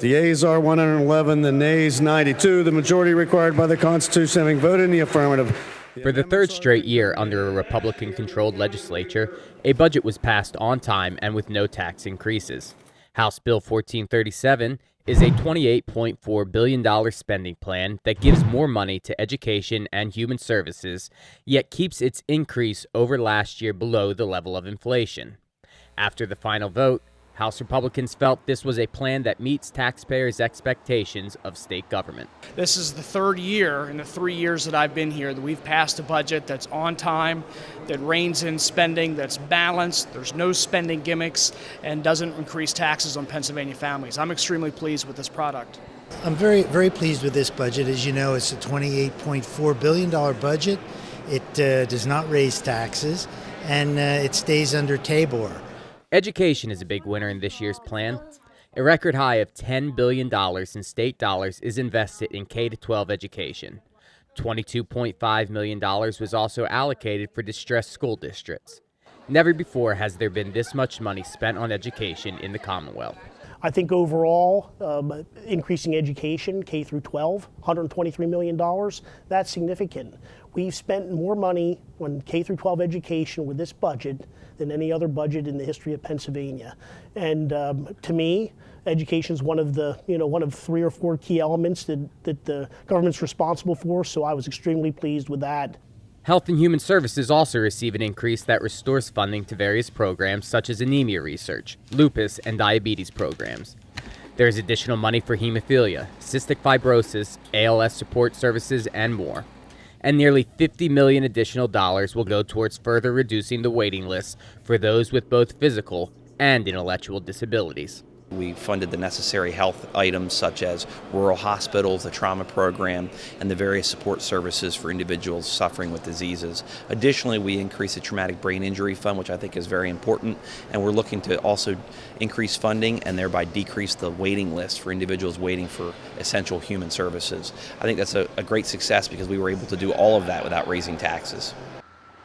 The yeas are 111, the nays 92, the majority required by the Constitution having voted in the affirmative. For the third straight year under a Republican-controlled legislature, a budget was passed on time and with no tax increases. House Bill 1437 is a $28.4 billion spending plan that gives more money to education and human services, yet keeps its increase over last year below the level of inflation. After the final vote, House Republicans felt this was a plan that meets taxpayers' expectations of state government. This is the third year in the 3 years that I've been here that we've passed a budget that's on time, that reins in spending, that's balanced, there's no spending gimmicks, and doesn't increase taxes on Pennsylvania families. I'm extremely pleased with this product. I'm very, very pleased with this budget. As you know, it's a $28.4 billion budget. It does not raise taxes, and it stays under TABOR. Education is a big winner in this year's plan. A record high of $10 billion in state dollars is invested in K-12 education. $22.5 million was also allocated for distressed school districts. Never before has there been this much money spent on education in the Commonwealth. I think overall, increasing education, K through 12, $123 million, that's significant. We've spent more money on K through 12 education with this budget than any other budget in the history of Pennsylvania. And to me, education is one of 3 or 4 key elements that the government's responsible for, so I was extremely pleased with that. Health and Human Services also receive an increase that restores funding to various programs such as anemia research, lupus, and diabetes programs. There is additional money for hemophilia, cystic fibrosis, ALS support services, and more. And nearly $50 million additional dollars will go towards further reducing the waiting lists for those with both physical and intellectual disabilities. We funded the necessary health items such as rural hospitals, the trauma program, and the various support services for individuals suffering with diseases. Additionally, we increased the traumatic brain injury fund, which I think is very important, and we're looking to also increase funding and thereby decrease the waiting list for individuals waiting for essential human services. I think that's a great success because we were able to do all of that without raising taxes.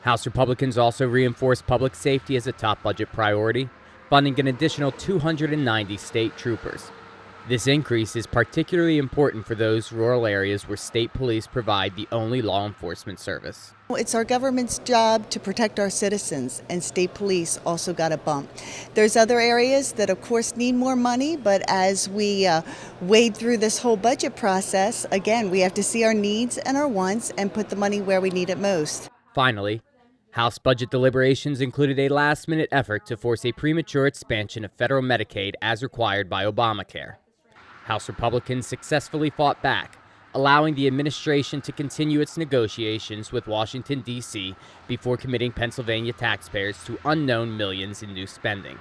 House Republicans also reinforced public safety as a top budget priority, funding an additional 290 state troopers. This increase is particularly important for those rural areas where state police provide the only law enforcement service. It's our government's job to protect our citizens, and state police also got a bump. There's other areas that of course need more money, but as we wade through this whole budget process, again, we have to see our needs and our wants and put the money where we need it most. Finally, House budget deliberations included a last-minute effort to force a premature expansion of federal Medicaid as required by Obamacare. House Republicans successfully fought back, allowing the administration to continue its negotiations with Washington, D.C. before committing Pennsylvania taxpayers to unknown millions in new spending.